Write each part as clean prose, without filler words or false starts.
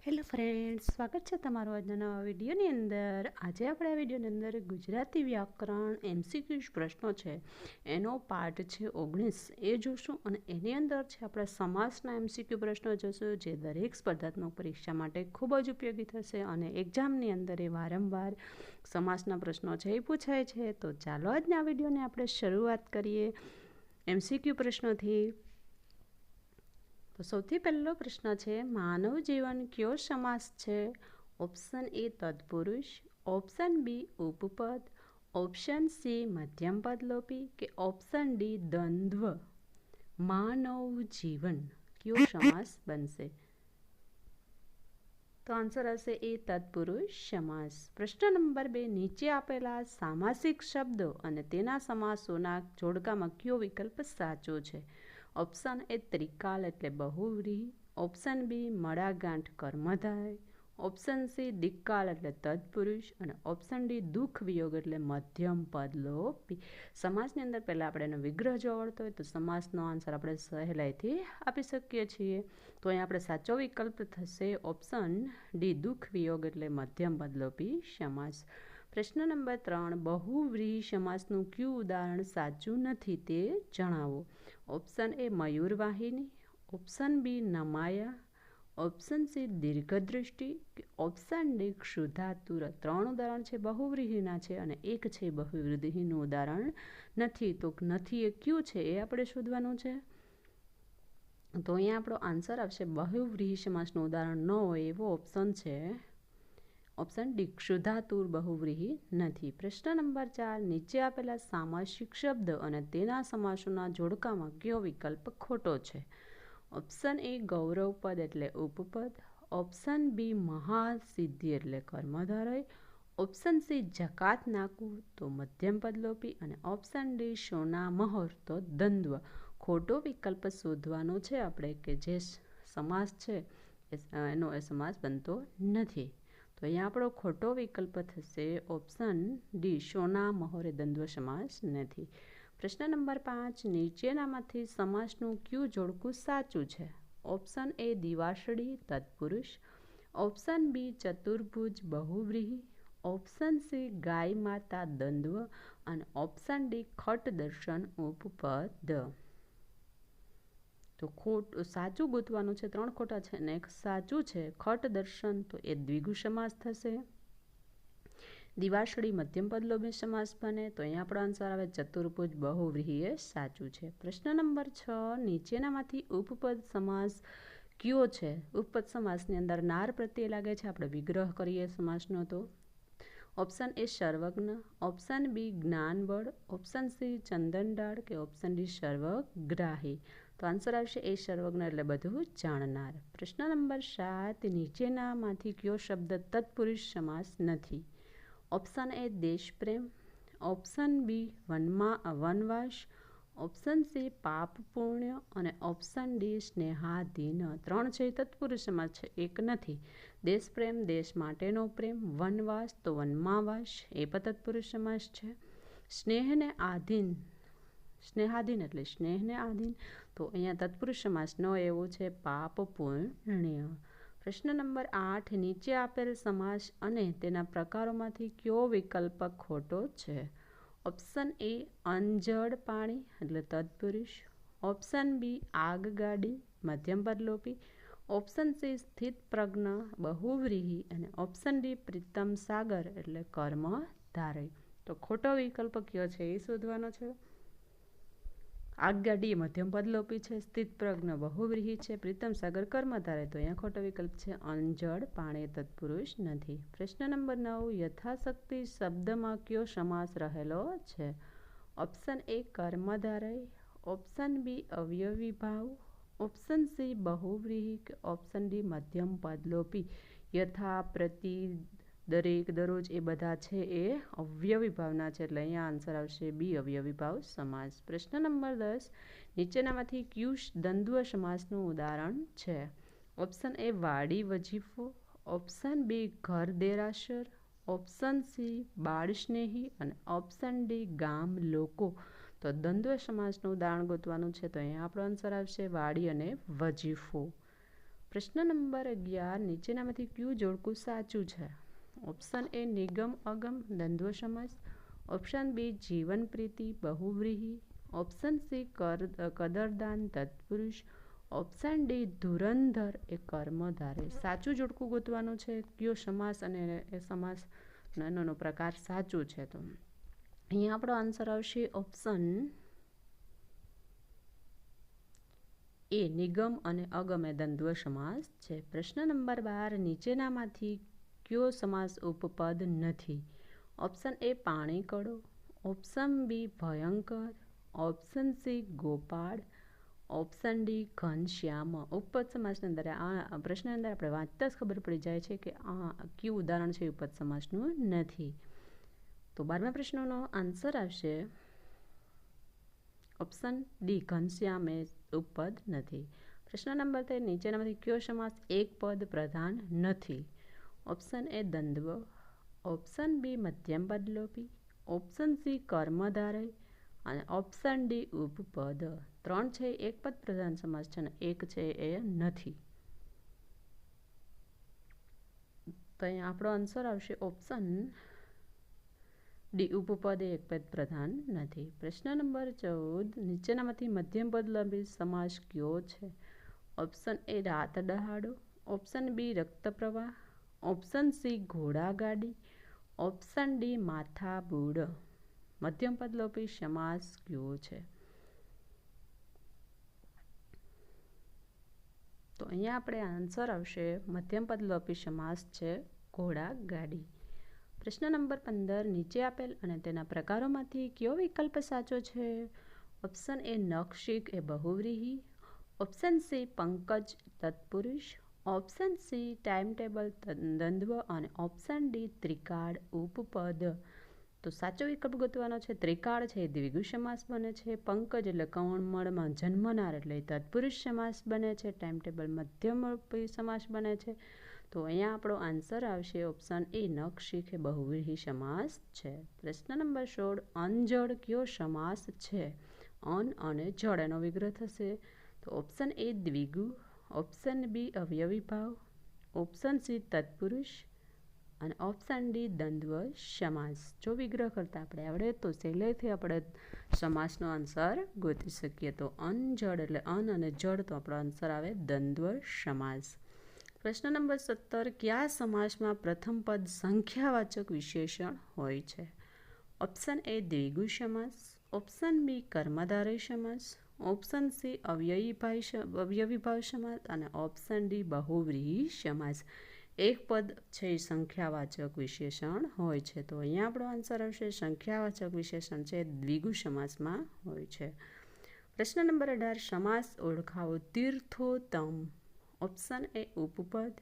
Hello friends, સ્વાગત છે તમારું આજના નવા વિડીયોની અંદર. આજે આપણે આ વિડીયોની અંદર ગુજરાતી વ્યાકરણ MCQ પ્રશ્નો છે એનો પાર્ટ છે 19 એ જોશું. અને એની અંદર છે આપણે સમાસના MCQ પ્રશ્નો જોશું, જે દરેક સ્પર્ધાત્મક પરીક્ષા માટે ખૂબ જ ઉપયોગી થશે અને એક્ઝામની અંદર એ વારંવાર સમાસના પ્રશ્નો છે એ પૂછાય છે. તો ચાલો આજના વિડીયોને આપણે શરૂઆત કરીએ MCQ પ્રશ્નોથી. તો સૌથી પહેલો પ્રશ્ન છે, માનવ જીવન કયો સમાસ છે? ઓપ્શન એ તત્પુરુષ, ઓપ્શન બી ઉપપદ, ઓપ્શન સી મધ્યમપદ લોપી કે ઓપ્શન ડી દ્વંદ્વ. માનવ જીવન કયો સમાસ બનશે? તો આન્સર હશે એ તત્પુરુષ સમાસ. પ્રશ્ન નંબર 2, નીચે આપેલા સામાસિક શબ્દો અને તેના સમાસોના જોડકામાં કયો વિકલ્પ સાચો છે? ઓપ્શન એ ત્રિકાલ એટલે બહુવ્રીહી, ઓપ્શન બી મળાગાંઠ કર્મધારય, ઓપ્શન સી દિક્કાલ એટલે તત્પુરુષ અને ઓપ્શન ડી દુઃખ વિયોગ એટલે મધ્યમ પદ લોપી. સમાસની અંદર પહેલાં આપણે એનો વિગ્રહ જોવા મળતો હોય તો સમાસનો આન્સર આપણે સહેલાઈથી આપી શકીએ છીએ. તો અહીંયા આપણે સાચો વિકલ્પ થશે ઓપ્શન ડી દુઃખ વિયોગ એટલે મધ્યમ પદ લોપી સમાસ. પ્રશ્ન નંબર 3, બહુવ્રીહી સમાસનું કયું ઉદાહરણ સાચું નથી તે જણાવો. ઓપ્શન એ મયુરવાહિની, ઓપ્શન બી નમાયા, ઓપ્શન સી દીર્ઘદૃષ્ટિ કે ઓપ્શન ડી ક્ષુધાતુર. 3 ઉદાહરણ છે બહુવ્રીહીના છે અને એક છે બહુવ્રીહીનું ઉદાહરણ નથી. તો નથી એ કયું છે એ આપણે શોધવાનું છે. તો અહીંયા આપણો આન્સર આવશે બહુવ્રીહી સમાસનું ઉદાહરણ ન હોય એવો ઓપ્શન છે ઓપ્શન ડી ક્ષુધાતુર બહુવ્રીહી નથી. પ્રશ્ન નંબર 4, નીચે આપેલા સામાસિક શબ્દ અને તેના સમાસોના જોડકામાં કયો વિકલ્પ ખોટો છે? ઓપ્શન એ ગૌરવપદ એટલે ઉપપદ, ઓપ્શન બી મહાસિદ્ધિ એટલે કર્મધારય, ઓપ્શન સી જકાત નાકું તો મધ્યમપદ લોપી અને ઓપ્શન ડી સોના મહોર તો દ્વંદ્વ. ખોટો વિકલ્પ શોધવાનો છે આપણે કે જે સમાસ છે એનો એ સમાસ બનતો નથી. તો અહીંયા આપણો ખોટો વિકલ્પ થશે ઓપ્શન ડી સોના મહોરે દ્વંદ્વ સમાસ નથી. પ્રશ્ન નંબર 5, નીચેનામાંથી સમાસનું કયું જોડકું સાચું છે? ઓપ્શન એ દિવાસળી તત્પુરુષ, ઓપ્શન બી ચતુર્ભુજ બહુવ્રીહી, ઓપ્શન સી ગાય માતા દ્વંદ્વ અને ઓપ્શન ડી ખટ દર્શન ઉપપદ. તો સાચું ગોતવાનું છે. 3 ખોટા છે ને એક સાચું છે. ખટ દર્શન તો એ દ્વિગુ સમાસ થશે. દિવાસળી મધ્યમપદ લોપી સમાસ બને. તો અહીંયા આપણો આન્સર આવે ચતુર્ભુજ બહુવ્રીહી એ સાચું છે. પ્રશ્ન નંબર 6, નીચેનામાંથી ઉપપદ સમાસ કયો છે? ઉપપદ સમાસની અંદર નાર પ્રત્યય લાગે છે. આપણે વિગ્રહ કરીએ સમાસનો તો ઓપ્શન એ સર્વજ્ઞ, ઓપ્શન બી જ્ઞાનબળ, ઓપ્શન સી ચંદનડાળ કે ઓપ્શન ડી સર્વગ્રાહી. તો આન્સર આવશે એ સર્વજ્ઞ એટલે બધું જાણનાર. પ્રશ્ન નંબર 7, નીચેનામાંથી કયો શબ્દ તત્પુરુષ સમાસ નથી? ઓપ્શન એ દેશપ્રેમ, ઓપ્શન બી વનવાસ, ઓપ્શન સી પાપ પુણ્ય અને ઓપ્શન ડી સ્નેહાધીન. 3 છે તત્પુરુષ સમાસ છે, એક નથી. દેશપ્રેમ દેશ માટેનો પ્રેમ, વનવાસ તો વનમાં વાસ એ પણ તત્પુરુષ સમાસ છે. સ્નેહને આધીન સ્નેહાધીન એટલે સ્નેહને આધીન તો અહીંયા તત્પુરુષ સમાસ ન એવું છે પાપ પુણ્ય. પ્રશ્ન નંબર 8, નીચે આપેલ સમાસ અને તેના પ્રકારોમાંથી કયો વિકલ્પ ખોટો છે? ઓપ્શન એ અંજળ પાણી એટલે તત્પુરુષ, ઓપ્શન બી આગગાડી મધ્યમપદ લોપી, ઓપ્શન સી સ્થિત પ્રજ્ઞ બહુવ્રીહી અને ઓપ્શન ડી પ્રીતમ સાગર એટલે કર્મધારય. તો ખોટો વિકલ્પ કયો છે એ શોધવાનો છે. આગગાડી મધ્યમપદ લોપી છે, સ્થિત પ્રજ્ઞ બહુવ્રીહી છે, પ્રીતમ સાગર કર્મધારય. તો અહીંયા ખોટો વિકલ્પ છે અંજળ પાણી તત્પુરુષ નથી. પ્રશ્ન નંબર 9, યથાશક્તિ શબ્દમાં કયો સમાસ રહેલો છે? ઓપ્શન એ કર્મધારય, ઓપ્શન બી અવયવી ભાવ, ઓપ્શન સી બહુવ્રીહી કે ઓપ્શન ડી મધ્યમપદ લોપી. યથા, પ્રતિ, દરેક, દરરોજ એ બધા છે એ અવયવી ભાવના છે એટલે અહીંયા આન્સર આવશે બી અવયવી ભાવ સમાસ. પ્રશ્ન નંબર 10, નીચેનામાંથી કયું દ્વંદ્વ સમાસનું ઉદાહરણ છે? ઓપ્શન એ વાડી વજીફો, ઓપ્શન બી ઘર દેરાસર, ઓપ્શન સી બાળ સ્નેહી અને ઓપ્શન ડી ગામ લોકો. તો દ્વંદ્વ સમાસનું ઉદાહરણ ગોતવાનું છે. તો અહીંયા આપણો આન્સર આવશે વાડી અને વજીફો. પ્રશ્ન નંબર 11 નીચેનામાંથી કયું જોડકું સાચું છે? ઓપ્શન એ નિગમ અગમ દ્વંદ્વ સમાસ, ઓપ્શન બી જીવન પ્રીતિ બહુવ્રીહી, ઓપ્શન સી કદરદાન તત્પુરુષ, ઓપ્શન ડી ધુરંધર એ કર્મધારે. સાચું જોડકું ગોતવાનું છે. કયો સમાસ અને એ સમાસ એનો પ્રકાર સાચું છે. તો અહીંયા આપણો આન્સર આવશે ઓપ્શન એ નિગમ અને અગમ એ દ્વંદ્વ સમાસ છે. પ્રશ્ન નંબર 12 નીચેનામાંથી કયો સમાસ ઉપપદ નથી? ઓપ્શન એ પાણી કડો, ઓપ્શન બી ભયંકર, ઓપ્શન સી ગોપાળ, ઓપ્શન ડી ઘનશ્યામ. ઉપપદ સમાસની અંદર આ પ્રશ્નની અંદર આપણે વાંચતા જ ખબર પડી જાય છે કે આ કયું ઉદાહરણ છે ઉપપદ સમાસનું નથી. તો 12મા પ્રશ્નનો આન્સર આવશે ઓપ્શન ડી ઘનશ્યામ એ ઉપપદ નથી. પ્રશ્ન નંબર 13 નીચેનામાંથી કયો સમાસ એક પદ પ્રધાન નથી? ઓપ્શન એ દ્વંદ્વ, ઓપ્શન બી મધ્યમ પદલોપી, ઓપ્શન સી કર્મધારય અને ઓપ્શન ડી ઉપપદ. 3 છે એક પદ પ્રધાન સમાસ છે અને એક છે એ નથી. તો અહીંયા આપણો આન્સર આવશે ઓપ્શન ડી ઉપપદ એ એક પદ પ્રધાન નથી. પ્રશ્ન નંબર 14 નીચેનામાંથી મધ્યમ પદલોપી સમાસ કયો છે? ઓપ્શન એ રાત દહાડો, ઓપ્શન બી રક્ત પ્રવાહ, ઓપ્શન સી ઘોડાગાડી, ઓપ્શન ડી માથા બૂડ. મધ્યમ પદલોપી સમાસ કયો છે? તો અહીંયા આપણે આન્સર આવશે મધ્યમ પદલોપી સમાસ છે ઘોડાગાડી. પ્રશ્ન નંબર 15 નીચે આપેલ અને તેના પ્રકારોમાંથી કયો વિકલ્પ સાચો છે? ઓપ્શન એ નખશીક એ બહુવ્રીહી, ઓપ્શન સી પંકજ તત્પુરુષ, ઓપ્શન સી ટાઈમ ટેબલ દ્વંદ્વ અને ઓપ્શન ડી ત્રિકાળ ઉપપદ. તો સાચો વિકલ્પ ગોતવાનો છે. ત્રિકાળ છે એ દ્વિગુ સમાસ બને છે, પંકજ એટલે કમળમાં જન્મનાર એટલે તત્પુરુષ સમાસ બને છે, ટાઈમ ટેબલ મધ્યમ સમાસ બને છે. તો અહીંયા આપણો આન્સર આવશે ઓપ્શન એ નખશીક એ બહુવ્રીહી સમાસ છે. પ્રશ્ન નંબર 16 અનજડ કયો સમાસ છે? અન અને જડ એનો વિગ્રહ થશે. તો ઓપ્શન એ દ્વિગુ, ઓપ્શન બી અવયવી ભાવ, ઓપ્શન સી તત્પુરુષ અને ઓપ્શન ડી દ્વંદ્વ સમાસ. જો વિગ્રહ કરતા આપણે આવડે તો સહેલાઈથી આપણે સમાસનો આન્સર ગોતી શકીએ. તો અનજડ એટલે અન અને જડ, તો આપણો આન્સર આવે દ્વંદ્વ સમાસ. પ્રશ્ન નંબર 17 કયા સમાસમાં પ્રથમ પદ સંખ્યાવાચક વિશેષણ હોય છે? ઓપ્શન એ દ્વિગુ સમાસ, ઓપ્શન બી કર્મધારય સમાસ, ઓપ્શન સી અવયવી ભાવ સમાસ અને ઓપ્શન ડી બહુવ્રીહી સમાસ. એક પદ છે એ સંખ્યાવાચક વિશેષણ હોય છે. તો અહીંયા આપણો આન્સર આવશે સંખ્યાવાચક વિશેષણ છે દ્વિગુ સમાસમાં હોય છે. પ્રશ્ન નંબર 18 સમાસ ઓળખાવો. તીર્થોત્તમ. ઓપ્શન એ ઉપપદ,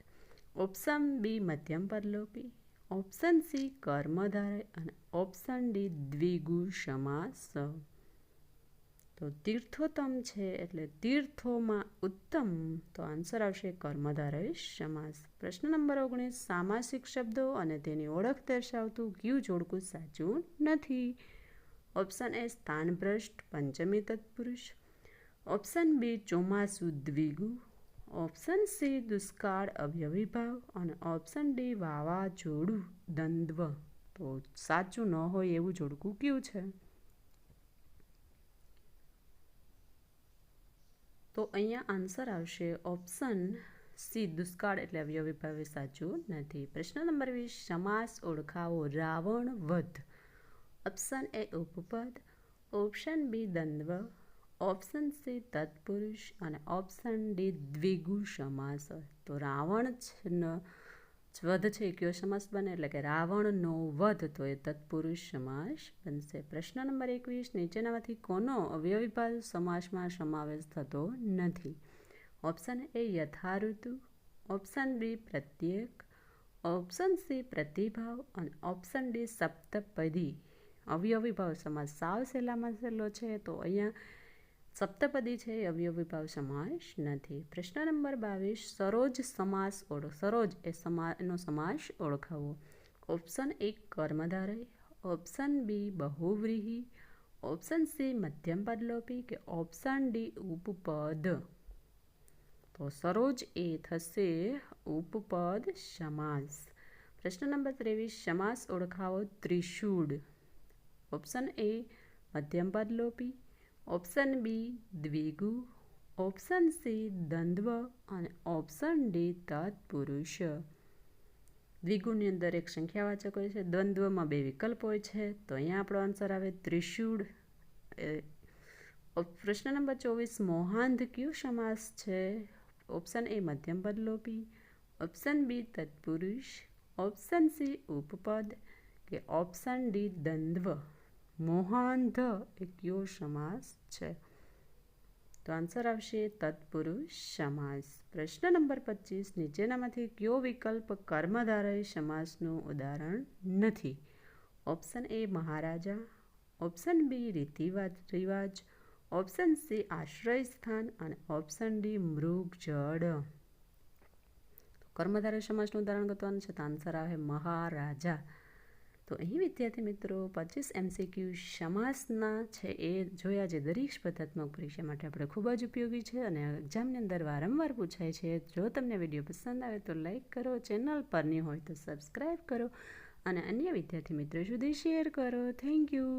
ઓપ્શન બી મધ્યમ પદલોપી, ઓપ્શન સી કર્મધારય અને ઓપ્શન ડી દ્વિગુ સમાસ. તો તીર્થોત્તમ છે એટલે તીર્થોમાં ઉત્તમ, તો આન્સર આવશે કર્મધારય સમાસ. પ્રશ્ન નંબર 19 સામાસિક શબ્દો અને તેની ઓળખ દર્શાવતું કયું જોડકું સાચું નથી? ઓપ્શન એ સ્થાનભ્રષ્ટ પંચમી તત્પુરુષ, ઓપ્શન બી ચોમાસુ દ્વિગુ, ઓપ્શન સી દુષ્કાળ અવયવી ભાવ અને ઓપ્શન ડી વાવાઝોડું દ્વંદ્વ. તો સાચું ન હોય એવું જોડકું કયું છે? તો અહીંયા આન્સર આવશે ઓપ્શન સી દુષ્કાળ એટલે અવયવી ભાવ સાચું નથી. પ્રશ્ન નંબર 20 સમાસ ઓળખાવો. રાવણ વધ. ઓપ્શન એ ઉપપદ, ઓપ્શન બી દ્વંદ્વ, ઓપ્શન સી તત્પુરુષ અને ઓપ્શન ડી દ્વિગુ સમાસ. તો રાવણ વધ છે કયો સમાસ બને? એટલે કે રાવણનો વધ, તો એ તત્પુરુષ સમાસ બનશે. પ્રશ્ન નંબર 21 નીચેનામાંથી કોનો અવયવી ભાવ સમાસમાં સમાવેશ થતો નથી? ઓપ્શન એ યથાઋતુ, ઓપ્શન બી પ્રત્યેક, ઓપ્શન સી પ્રતિભાવ અને ઓપ્શન ડી સપ્તપદી. અવયવી ભાવ સમાસ સાવ સહેલામાં સહેલો છે. તો અહીંયા સપ્તપદી છે એ અવયવી ભાવ સમાસ નથી. પ્રશ્ન નંબર 22 સરોજ સમાસ સરોજ એનો સમાસ ઓળખાવો. ઓપ્શન એ કર્મધારય, ઓપ્શન બી બહુવ્રીહી, ઓપ્શન સી મધ્યમ પદલોપી કે ઓપ્શન ડી ઉપપદ. તો સરોજ એ થશે ઉપપદ સમાસ. પ્રશ્ન નંબર 23, સમાસ ઓળખાવો. ત્રિશૂળ. ઓપ્શન એ મધ્યમપદ લોપી, ઓપ્શન બી દ્વિગુ, ઓપ્શન સી દ્વંદ્વ અને ઓપ્શન ડી તત્પુરુષ. દ્વિગુની અંદર એક સંખ્યાવાચક હોય છે, દ્વંદ્વમાં બે વિકલ્પ હોય છે, તો અહીંયા આપણો આન્સર આવે ત્રિશૂળ. પ્રશ્ન નંબર 24, મોહાંધ કયો સમાસ છે? ઓપ્શન એ મધ્યમપદ લોપી, ઓપ્શન બી તત્પુરુષ, ઓપ્શન સી ઉપપદ કે ઓપ્શન ડી દ્વંદ્વ. મોહાંધ એ કયો સમાસ છે? તો આન્સર આવશે તત્પુરુષ સમાસ. પ્રશ્ન નંબર 25, નીચેનામાંથી કયો વિકલ્પ કર્મધારય સમાસનું ઉદાહરણ નથી? ઓપ્શન એ મહારાજા, ઓપ્શન બી રીતિરિવાજ, ઓપ્શન સી આશ્રય સ્થાન અને ઓપ્શન ડી મૃગજળ. કર્મધારય સમાસનું ઉદાહરણ ગોતવાનું છે, તો આન્સર આવે મહારાજા. તો અહીં વિદ્યાર્થી મિત્રો 25 MCQ સમાસના છે એ જોયા, જે દરેક સ્પર્ધાત્મક પરીક્ષા માટે આપણે ખૂબ જ ઉપયોગી છે અને એક્ઝામની અંદર વારંવાર પૂછાય છે. જો તમને વિડીયો પસંદ આવે તો લાઈક કરો, ચેનલ પર નહીં હોય તો સબસ્ક્રાઈબ કરો અને અન્ય વિદ્યાર્થી મિત્રો સુધી શેર કરો. Thank you.